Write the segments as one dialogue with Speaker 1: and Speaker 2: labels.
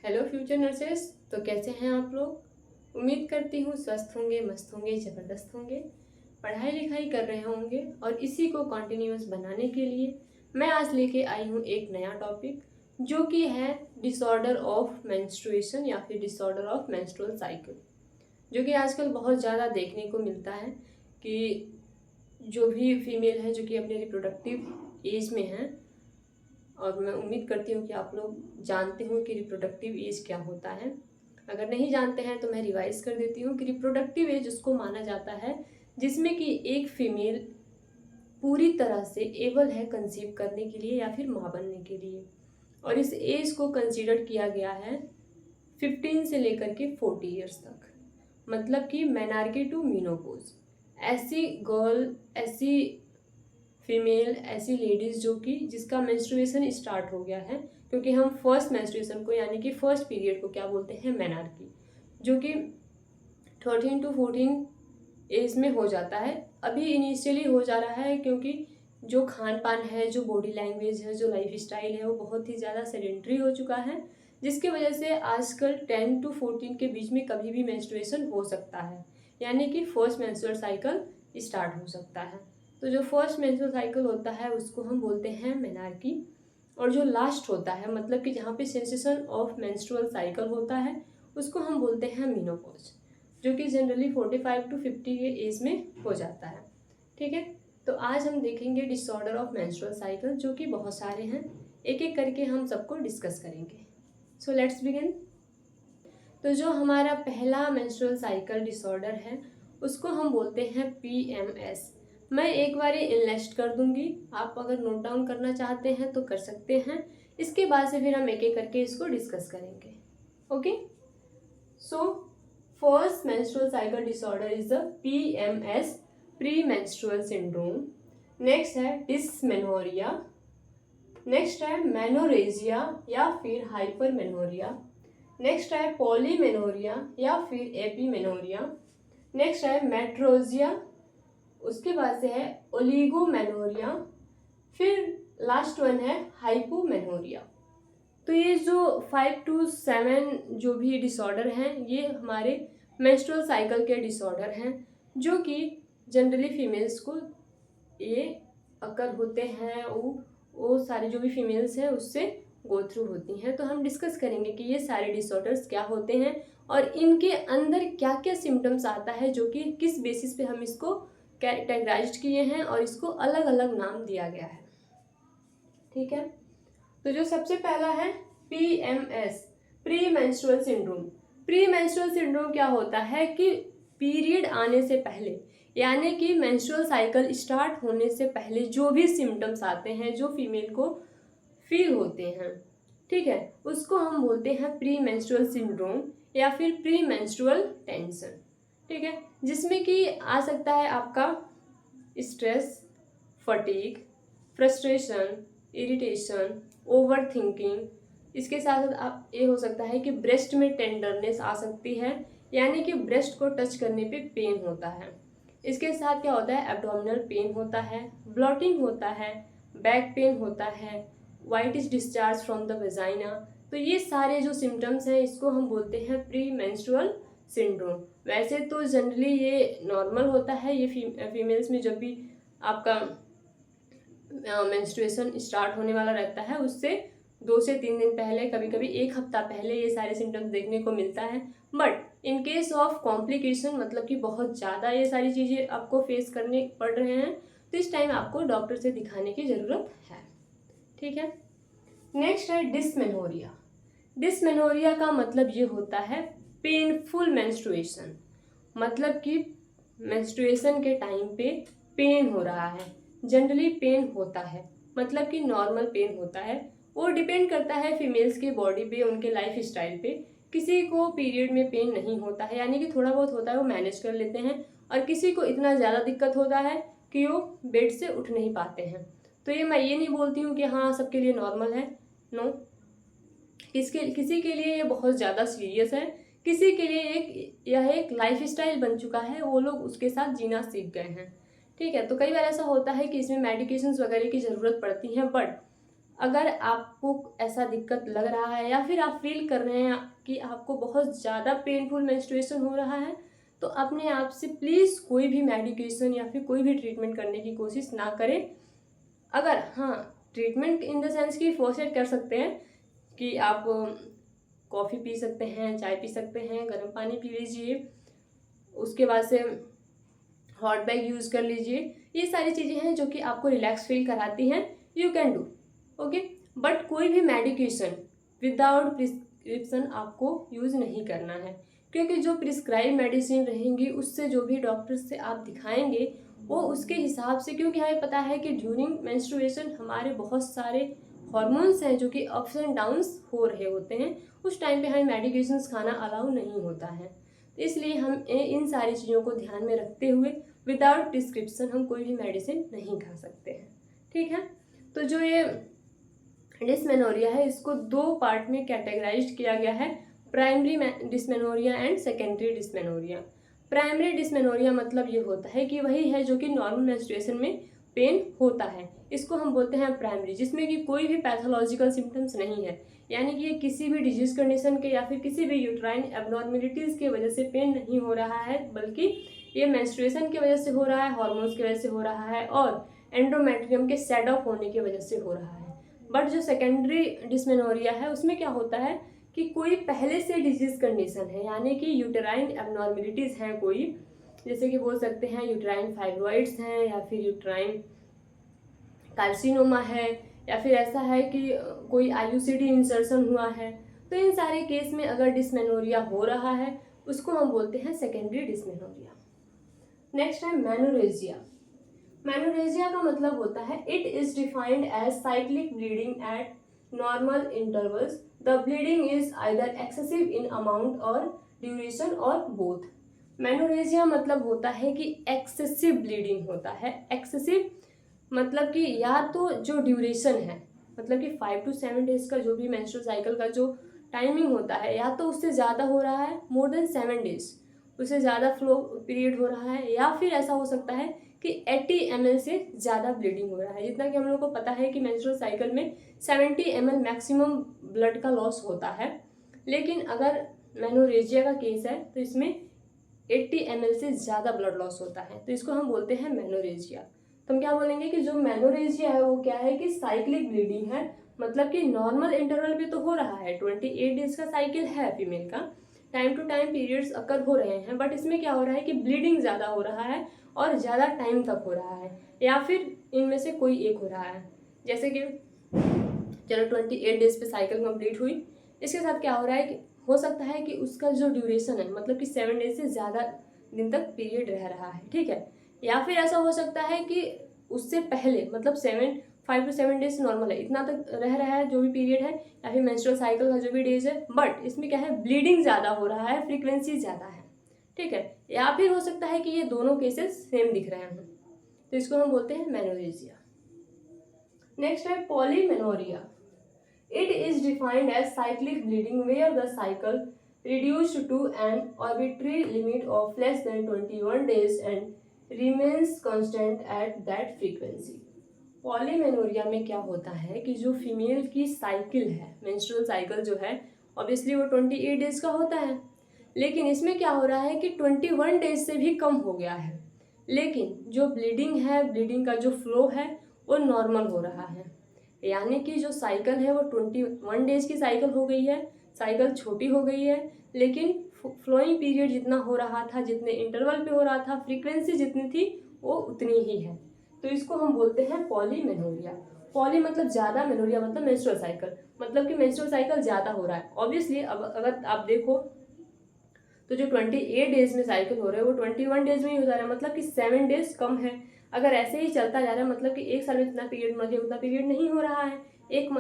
Speaker 1: Hello future nurses. तो कैसे हैं आप लोग? उम्मीद करती हूँ स्वस्थ होंगे, मस्त होंगे, ज़बरदस्त होंगे, पढ़ाई लिखाई कर रहे होंगे। और इसी को कंटिन्यूअस बनाने के लिए मैं आज लेके आई हूँ एक नया टॉपिक, जो कि है डिसऑर्डर ऑफ मेंस्ट्रुएशन या फिर डिसऑर्डर ऑफ मेंस्ट्रुअल साइकिल, जो कि आजकल बहुत ज़्यादा देखने को मिलता है कि जो भी फीमेल है जो कि अपने रिप्रोडक्टिव एज में है, और मैं उम्मीद करती हूँ कि आप लोग जानते हो कि रिप्रोडक्टिव एज क्या होता है। अगर नहीं जानते हैं तो मैं रिवाइज कर देती हूँ कि रिप्रोडक्टिव एज उसको माना जाता है जिसमें कि एक फीमेल पूरी तरह से एबल है कंसीव करने के लिए या फिर माँ बनने के लिए। और इस एज को कंसीडर किया गया है 15 से लेकर के 40 ईयर्स तक, मतलब कि मेनार्की टू मीनोपोज। ऐसी गर्ल, ऐसी फीमेल, ऐसी लेडीज़ जो कि जिसका मेंस्ट्रुएशन स्टार्ट हो गया है, क्योंकि हम फर्स्ट मेंस्ट्रुएशन को यानी कि फर्स्ट पीरियड को क्या बोलते हैं, मेनार्की, जो कि 13 टू 14 एज में हो जाता है। अभी इनिशियली हो जा रहा है क्योंकि जो खान पान है, जो बॉडी लैंग्वेज है, जो लाइफ स्टाइल है, वो बहुत ही ज़्यादा सेडेंट्री हो चुका है, जिसकी वजह से आजकल 10 टू 14 के बीच में कभी भी मेंस्ट्रुएशन हो सकता है, यानी कि फर्स्ट मेंस्ट्रुअल साइकिल स्टार्ट हो सकता है। तो जो फर्स्ट मेंस्ट्रुअल साइकिल होता है उसको हम बोलते हैं मेनार्की, और जो लास्ट होता है, मतलब कि जहाँ पे सेंसेशन ऑफ मेंस्ट्रुअल साइकिल होता है, उसको हम बोलते हैं मीनोपॉज, जो कि जनरली 45 टू 50 के एज में हो जाता है। ठीक है, तो आज हम देखेंगे डिसऑर्डर ऑफ मेंस्ट्रुअल साइकिल, जो कि बहुत सारे हैं, एक एक करके हम सबको डिस्कस करेंगे। So let's begin. तो जो हमारा पहला मेंस्ट्रुअल साइकिल डिसऑर्डर है उसको हम बोलते हैं PMS। मैं एक बार ये इनलिस्ट कर दूंगी, आप अगर नोट डाउन करना चाहते हैं तो कर सकते हैं। इसके बाद से फिर हम एक एक करके इसको डिस्कस करेंगे। Okay, so first menstrual cycle disorder is the PMS, pre menstrual syndrome. Next है डिसमेनोरिया। नेक्स्ट है मेनोरेजिया या फिर हाइपरमेनोरिया। नेक्स्ट है पॉलीमेनोरिया या फिर एपीमेनोरिया। नेक्स्ट है मेट्रोजिया। उसके बाद से है ओलिगोमेनोरिया। फिर लास्ट वन है हाइपोमेनोरिया। तो ये जो 5 टू 7 जो भी डिसऑर्डर हैं, ये हमारे मेंस्ट्रुअल साइकिल के डिसऑर्डर हैं, जो कि जनरली फीमेल्स को ये अकर होते हैं। वो सारी जो भी फीमेल्स हैं उससे गो थ्रू होती हैं। तो हम डिस्कस करेंगे कि ये सारे डिसऑर्डर्स क्या होते हैं और इनके अंदर क्या क्या सिम्टम्स आता है, जो कि किस बेसिस पे हम इसको कैटेगराइज किए हैं और इसको अलग अलग नाम दिया गया है। ठीक है, तो जो सबसे पहला है PMS, pre menstrual syndrome. Pre menstrual syndrome क्या होता है कि पीरियड आने से पहले, यानी कि मेंस्ट्रुअल साइकिल स्टार्ट होने से पहले जो भी सिम्टम्स आते हैं, जो फीमेल को फील होते हैं, ठीक है, उसको हम बोलते हैं प्री मेंस्ट्रुअल सिंड्रोम या फिर प्री मेंस्ट्रुअल टेंशन। ठीक है, जिसमें कि आ सकता है आपका stress, fatigue, frustration, irritation, over thinking. इसके साथ साथ आप ये हो सकता है कि ब्रेस्ट में टेंडरनेस आ सकती है, यानी कि ब्रेस्ट को टच करने पे पेन होता है। इसके साथ क्या होता है, एब्डोमिनल पेन होता है, ब्लॉटिंग होता है, बैक पेन होता है, whitish discharge from the vagina. तो ये सारे जो सिम्टम्स हैं इसको हम बोलते हैं प्री मेंस्ट्रुअल सिंड्रोम। वैसे तो जनरली ये नॉर्मल होता है, ये फीमेल्स में जब भी आपका मेंस्ट्रुएशन स्टार्ट होने वाला रहता है उससे 2 से 3 दिन पहले, कभी कभी 1 हफ्ता पहले ये सारे सिम्टम्स देखने को मिलता है। But in case of complication, मतलब कि बहुत ज़्यादा ये सारी चीज़ें आपको फेस करने पड़ रहे हैं, तो इस टाइम आपको डॉक्टर से दिखाने की ज़रूरत है। ठीक है, नेक्स्ट है डिसमेनोरिया। डिसमेनोरिया का मतलब ये होता है पेनफुल मेंस्ट्रुएशन, मतलब कि मेंस्ट्रुएशन के टाइम पे पेन हो रहा है। जनरली पेन होता है, मतलब कि नॉर्मल पेन होता है। वो डिपेंड करता है फीमेल्स के बॉडी पे, उनके लाइफ स्टाइल पे। किसी को पीरियड में पेन नहीं होता है, यानी कि थोड़ा बहुत होता है, वो मैनेज कर लेते हैं, और किसी को इतना ज़्यादा दिक्कत होता है कि वो बेड से उठ नहीं पाते हैं। तो ये मैं ये नहीं बोलती हूँ कि हाँ सबके लिए नॉर्मल है, नो। किसी के लिए ये बहुत ज़्यादा सीरियस है, किसी के लिए यह एक लाइफ स्टाइल बन चुका है, वो लोग उसके साथ जीना सीख गए हैं। ठीक है, तो कई बार ऐसा होता है कि इसमें मेडिकेशंस वगैरह की ज़रूरत पड़ती है, बट अगर आपको ऐसा दिक्कत लग रहा है या फिर आप फील कर रहे हैं कि आपको बहुत ज़्यादा पेनफुल मेंस्ट्रुएशन हो रहा है, तो अपने आप से प्लीज़ कोई भी मेडिकेशन या फिर कोई भी ट्रीटमेंट करने की कोशिश ना करें। अगर हाँ, ट्रीटमेंट इन द सेंस कि फोर्सेट कर सकते हैं कि आप कॉफ़ी पी सकते हैं, चाय पी सकते हैं, गर्म पानी पी लीजिए, उसके बाद से हॉट बैग यूज़ कर लीजिए। ये सारी चीज़ें हैं जो कि आपको रिलैक्स फील कराती हैं, you can do, okay. But कोई भी मेडिकेशन विदाउट प्रिस्क्रिप्शन आपको यूज़ नहीं करना है, क्योंकि जो प्रिस्क्राइब मेडिसिन रहेंगी उससे जो भी डॉक्टर से आप दिखाएंगे वो उसके हिसाब से, क्योंकि हमें पता है कि ड्यूरिंग मेंस्ट्रुएशन हमारे बहुत सारे हॉर्मोन्स हैं जो कि अप्स एंड डाउन्स हो रहे होते हैं, उस टाइम पे हमें मेडिकेशंस खाना अलाउ नहीं होता है। तो इसलिए हम इन सारी चीज़ों को ध्यान में रखते हुए विदाउट प्रिस्क्रिप्शन हम कोई भी मेडिसिन नहीं खा सकते हैं, ठीक है। तो जो ये डिस्मेनोरिया है इसको दो पार्ट में कैटेगराइज किया गया है, primary dysmenorrhoea and secondary dysmenorrhoea. Primary dysmenorrhoea मतलब ये होता है कि वही है जो कि नॉर्मल मेंस्ट्रुएशन में पेन होता है, इसको हम बोलते हैं प्राइमरी, जिसमें कि कोई भी पैथोलॉजिकल सिम्टम्स नहीं है, यानी कि ये किसी भी डिजीज कंडीशन के या फिर किसी भी यूट्राइन एबनॉर्मेलिटीज़ की वजह से पेन नहीं हो रहा है, बल्कि ये मेंस्ट्रुएशन की वजह से हो रहा है, हार्मोन्स की वजह से हो रहा है और एंडोमेट्रियम के सेट ऑफ होने की वजह से हो रहा है। बट जो सेकेंडरी डिस्मेनोरिया है उसमें क्या होता है कि कोई पहले से डिजीज कंडीशन है, यानी कि यूटेराइन एबनॉर्मेलिटीज़ हैं कोई, जैसे कि बोल सकते हैं यूटेराइन फाइब्रॉइड्स हैं या फिर यूटेराइन कार्सिनोमा है, या फिर ऐसा है कि कोई आईयूसीडी इंसर्शन हुआ है। तो इन सारे केस में अगर डिस्मेनोरिया हो रहा है उसको हम बोलते हैं सेकेंडरी डिस्मेनोरिया। नेक्स्ट है मेनोरेजिया। मेनोरेजिया का मतलब होता है it is defined as cyclic bleeding at normal intervals. The bleeding is either excessive in amount और ड्यूरेशन और बोथ। मेनोरेजिया मतलब होता है कि एक्सेसिव ब्लीडिंग होता है। एक्सेसिव मतलब कि या तो जो ड्यूरेशन है, मतलब कि 5 to 7 डेज का जो भी मेंस्ट्रुअल साइकिल का जो टाइमिंग होता है, या तो उससे ज़्यादा हो रहा है, मोर देन 7 डेज उससे ज़्यादा फ्लो पीरियड हो रहा है, या फिर ऐसा हो सकता है कि 80 ml से ज़्यादा ब्लीडिंग हो रहा है। जितना कि हम लोग को पता है कि मेंस्ट्रुअल साइकिल में 70 ml मैक्सिमम ब्लड का लॉस होता है, लेकिन अगर मेनोरेजिया का केस है तो इसमें 80 ml से ज़्यादा ब्लड लॉस होता है, तो इसको हम बोलते हैं मेनोरेजिया। तो हम क्या बोलेंगे कि जो मेनोरेजिया है वो क्या है कि साइक्लिक ब्लीडिंग है, मतलब कि नॉर्मल इंटरवल पे तो हो रहा है, 28 डेज का साइकिल है फीमेल का, टाइम टू टाइम पीरियड्स अकर हो रहे हैं, बट इसमें क्या हो रहा है कि ब्लीडिंग ज़्यादा हो रहा है और ज़्यादा टाइम तक हो रहा है, या फिर इनमें से कोई एक हो रहा है। जैसे कि चलो 28 डेज पे साइकिल कंप्लीट हुई, इसके साथ क्या हो रहा है कि हो सकता है कि उसका जो ड्यूरेशन है मतलब कि 7 डेज से ज़्यादा दिन तक पीरियड रह रहा है, ठीक है। या फिर ऐसा हो सकता है कि उससे पहले मतलब 5 to 7 डेज नॉर्मल है, इतना तक रह रहा है जो भी पीरियड है, या फिर मेंस्ट्रुअल साइकिल का जो भी डेज है, बट इसमें क्या है ब्लीडिंग ज़्यादा हो रहा है, फ्रीक्वेंसी ज़्यादा है, ठीक है। या फिर हो सकता है कि ये दोनों केसेस सेम दिख रहे हैं, तो इसको हम बोलते हैं मेनोरेजिया। नेक्स्ट है polymenorrhoea. It is defined as cyclic bleeding where the cycle reduced to an arbitrary limit of less than 21 days and remains constant at that frequency. Polymenorrhoea में क्या होता है कि जो फीमेल की साइकिल है, मेंस्ट्रुअल साइकिल जो है, ऑब्वियसली वो 28 डेज का होता है, लेकिन इसमें क्या हो रहा है कि 21 डेज से भी कम हो गया है, लेकिन जो ब्लीडिंग है, ब्लीडिंग का जो फ्लो है वो नॉर्मल हो रहा है, यानी कि जो साइकिल है वो 21 डेज की साइकिल हो गई है, साइकिल छोटी हो गई है, लेकिन फ्लोइंग पीरियड जितना हो रहा था, जितने इंटरवल पे हो रहा था, फ्रीक्वेंसी जितनी थी वो उतनी ही है, तो इसको हम बोलते हैं पॉलीमेनोरिया। पॉली मतलब ज़्यादा, मेनोरिया मतलब मेंस्ट्रुअल साइकिल, मतलब कि मेंस्ट्रुअल साइकिल ज़्यादा हो रहा है। ऑब्वियसली अब अगर आप देखो तो जो 28 डेज में साइकिल हो रहा है वो 21 डेज में ही हो जा रहा है, मतलब कि 7 डेज कम है। अगर ऐसे ही चलता जा रहा है मतलब कि एक साल में जितना पीरियड मतलब उतना पीरियड नहीं हो रहा है, एक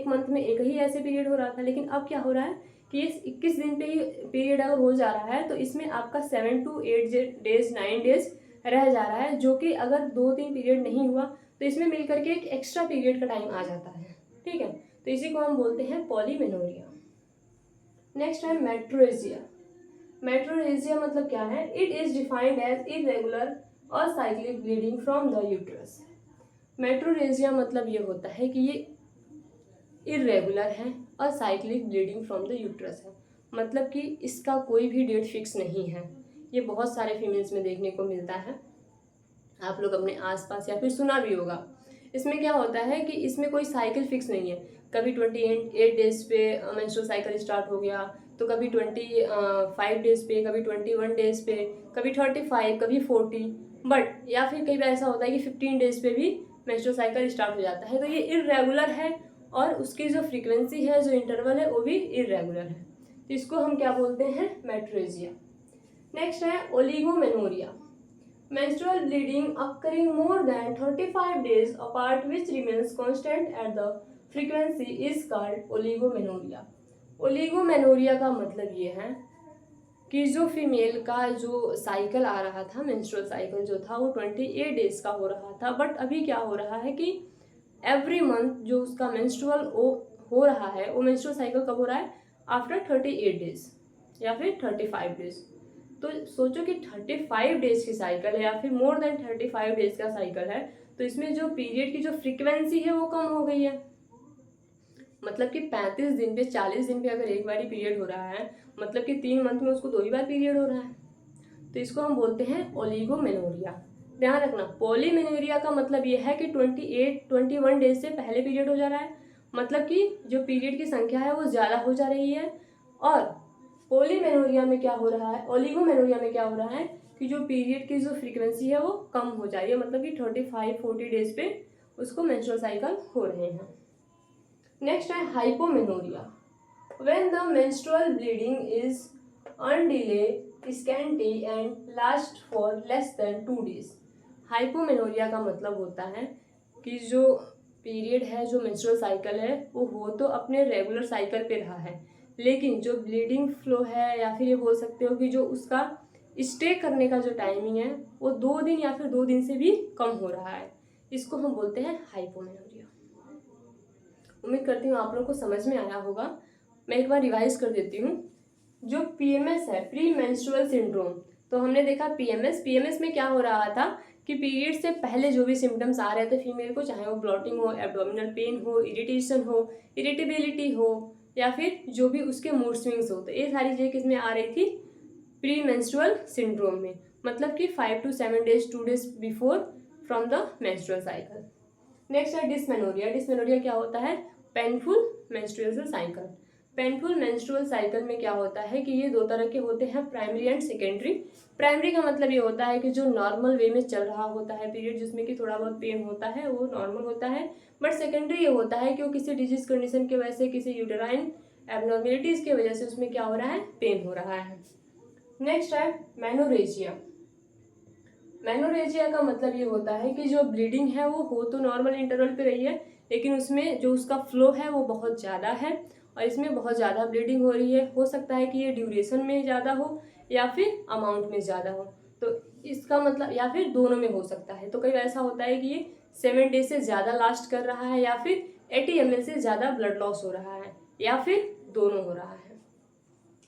Speaker 1: मंथ में एक ही ऐसे पीरियड हो रहा था, लेकिन अब क्या हो रहा है कि ये 21 दिन पे ही पीरियड अगर हो जा रहा है तो इसमें आपका 7 to 8 डेज 9 डेज रह जा रहा है, जो कि अगर 2-3 पीरियड नहीं हुआ तो इसमें मिलकर के एक एक्स्ट्रा पीरियड का टाइम आ जाता है, ठीक है। तो इसी को हम बोलते हैं पॉलीमेनोरिया। नेक्स्ट है मेट्रोरेजिया। मेट्रोरेजिया मतलब क्या है? It is defined as irregular और cyclic bleeding from the uterus. Metrorrhagia मतलब ये होता है कि ये इरेगुलर है और cyclic bleeding from the uterus है, मतलब कि इसका कोई भी डेट फिक्स नहीं है। ये बहुत सारे फीमेल्स में देखने को मिलता है, आप लोग अपने आसपास या फिर सुना भी होगा। इसमें क्या होता है कि इसमें कोई साइकिल फिक्स नहीं है, कभी 28 डेज पे मेंस्ट्रुअल साइकिल स्टार्ट हो गया, तो कभी 25 डेज पे, कभी 21 डेज पे, कभी 35, कभी 40, बट या फिर कई बार ऐसा होता है कि 15 डेज पे भी मेंस्ट्रुअल साइकिल स्टार्ट हो जाता है। तो ये इरेगुलर है और उसकी जो फ्रीक्वेंसी है, जो इंटरवल है, वो भी इरेगुलर है। तो इसको हम क्या बोलते हैं? मेट्रेजिया। नेक्स्ट है oligomenorrhoea, menstrual bleeding occurring more than 35 days apart which remains constant at the frequency is called oligomenoria। Oligomenorrhoea का मतलब ये है कि जो फीमेल का जो साइकिल आ रहा था, मेंस्ट्रुअल साइकिल जो था वो 28 डेज का हो रहा था, बट अभी क्या हो रहा है कि एवरी मंथ जो उसका मेंस्ट्रुअल हो रहा है, वो मेंस्ट्रुअल साइकिल कब हो रहा है? आफ्टर 38 डेज या फिर 35 डेज। तो सोचो कि 35 डेज की साइकिल है या फिर मोर देन 35 डेज का साइकिल है, तो इसमें जो पीरियड की जो फ्रीक्वेंसी है वो कम हो गई है। मतलब कि 35 दिन पे, 40 दिन पे अगर एक बार ही पीरियड हो रहा है, मतलब कि 3 मंथ में उसको 2 ही बार पीरियड हो रहा है, तो इसको हम बोलते हैं ओलिगोमेनोरिया। ध्यान रखना, पॉलीमेनोरिया का मतलब ये है कि 21 डेज से पहले पीरियड हो जा रहा है, मतलब कि जो पीरियड की संख्या है वो ज़्यादा हो जा रही है। और पॉलीमेनोरिया में क्या हो रहा है, ओलिगोमेनोरिया में क्या हो रहा है कि जो पीरियड की जो फ्रीक्वेंसी है वो कम हो जा रही है, मतलब कि 35-40 डेज पे उसको मेंस्ट्रुअल साइकिल हो रहे हैं। नेक्स्ट है hypomenorrhoea, when the menstrual bleeding is unduly, scanty and last for less than 2 days. Hypomenorrhoea का मतलब होता है कि जो पीरियड है, जो मेंस्ट्रुअल साइकिल है, वो हो तो अपने रेगुलर साइकिल पे रहा है, लेकिन जो ब्लीडिंग फ्लो है या फिर ये बोल सकते हो कि जो उसका स्टे करने का जो टाइमिंग है वो 2 दिन या फिर 2 दिन से भी कम हो रहा है, इसको हम बोलते हैं हाइपोमेनोरिया। उम्मीद करती हूँ आप लोगों को समझ में आया होगा। मैं एक बार रिवाइज कर देती हूँ। जो पीएमएस है, प्री मेंस्ट्रुअल सिंड्रोम, तो हमने देखा पीएमएस में क्या हो रहा था कि पीरियड से पहले जो भी सिम्टम्स आ रहे थे फीमेल को, चाहे वो ब्लॉटिंग हो, एब्डोमिनल पेन हो, इरिटेशन हो, इरिटेबिलिटी हो, या फिर जो भी उसके मूड स्विंग्स हो, तो ये सारी चीज़ें किसमें आ रही थी? प्री मेंस्ट्रुअल सिंड्रोम में, मतलब कि 5 to 7 days 2 days before from the menstrual cycle. Next है डिस्मेनोरिया। डिस्मेनोरिया क्या होता है? Painful menstrual cycle. Painful menstrual cycle में क्या होता है कि ये 2 तरह के होते हैं, प्राइमरी एंड सेकेंडरी। प्राइमरी का मतलब ये होता है कि जो नॉर्मल वे में चल रहा होता है पीरियड, जिसमें कि थोड़ा बहुत पेन होता है, वो नॉर्मल होता है। बट सेकेंडरी ये होता है कि वो किसी डिजीज कंडीशन की वजह से, किसी यूटेराइन एबनॉर्मेलिटीज की वजह से उसमें क्या हो रहा है? पेन हो रहा है। नेक्स्ट है मेनोरेजिया। मेनोरेजिया का मतलब ये होता है कि जो ब्लीडिंग है वो हो तो नॉर्मल इंटरवल पे रही है, लेकिन उसमें जो उसका फ्लो है वो बहुत ज़्यादा है और इसमें बहुत ज़्यादा ब्लीडिंग हो रही है। हो सकता है कि ये ड्यूरेशन में ज़्यादा हो या फिर अमाउंट में ज़्यादा हो, तो इसका मतलब, या फिर दोनों में हो सकता है। तो कई बार ऐसा होता है कि ये 7 डेज से ज़्यादा लास्ट कर रहा है, या फिर 80 ml से ज़्यादा ब्लड लॉस हो रहा है, या फिर दोनों हो रहा है।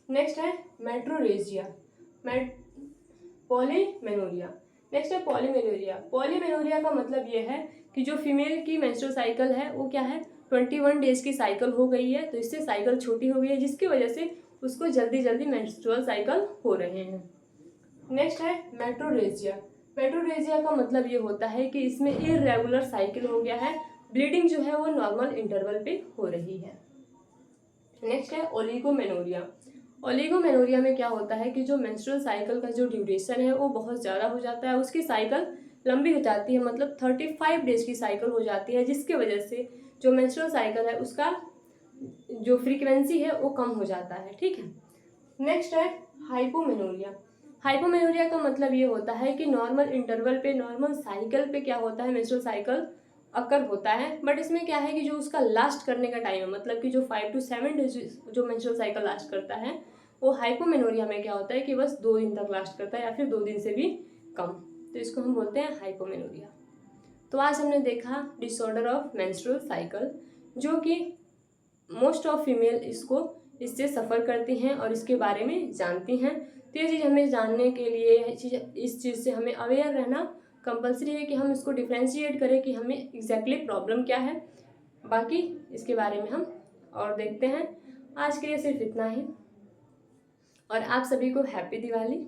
Speaker 1: नेक्स्ट है मेट्रोरेजिया, पॉलीमेनोरिया। नेक्स्ट है पॉलीमेनोरिया। पॉलीमेनोरिया का मतलब ये है कि जो फीमेल की मेंस्ट्रुअल साइकिल है वो क्या है? 21 डेज की साइकिल हो गई है, तो इससे साइकिल छोटी हो गई है, जिसकी वजह से उसको जल्दी जल्दी मेंस्ट्रुअल साइकिल हो रहे हैं। नेक्स्ट है मेट्रोरेजिया। मेट्रोरेजिया का मतलब ये होता है कि इसमें इरेगुलर साइकिल हो गया है, ब्लीडिंग जो है वो नॉर्मल इंटरवल पे हो रही है। नेक्स्ट है ओलिगोमेनोरिया। ओलिगोमेनोरिया में क्या होता है कि जो मेंस्ट्रुअल साइकिल का जो ड्यूरेशन है वो बहुत ज़्यादा हो जाता है, उसकी साइकिल लंबी हो जाती है, मतलब 35 डेज की साइकिल हो जाती है, जिसकी वजह से जो मेंस्ट्रुअल साइकिल है उसका जो फ्रीक्वेंसी है वो कम हो जाता है। ठीक है। नेक्स्ट है हाइपोमेनोरिया। हाइपोमेनोरिया का मतलब ये होता है कि नॉर्मल इंटरवल पे, नॉर्मल साइकिल पे क्या होता है? मेंस्ट्रुअल साइकिल अकर होता है, बट इसमें क्या है कि जो उसका लास्ट करने का टाइम है, मतलब कि जो 5 to 7 डेज जो मेंस्ट्रुअल साइकिल लास्ट करता है, वो हाइपोमेनोरिया में क्या होता है कि बस 2 दिन तक लास्ट करता है या फिर 2 दिन से भी कम, तो इसको हम बोलते हैं हाइपोमेनोरिया। तो आज हमने देखा डिसऑर्डर ऑफ मेंस्ट्रुअल साइकिल, जो कि मोस्ट ऑफ फीमेल इससे सफ़र करती हैं और इसके बारे में जानती हैं। तो ये चीज़ हमें जानने के लिए, इस चीज़ से हमें अवेयर रहना कंपलसरी है कि हम इसको डिफ्रेंशिएट करें कि हमें एग्जैक्टली प्रॉब्लम क्या है। बाकी इसके बारे में हम और देखते हैं। आज के लिए सिर्फ इतना ही, और आप सभी को हैप्पी दिवाली।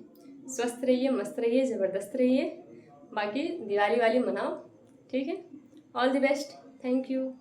Speaker 1: स्वस्थ रहिए, मस्त रहिए, ज़बरदस्त रहिए। बाकी दिवाली वाली मनाओ, ठीक है। All the best, thank you.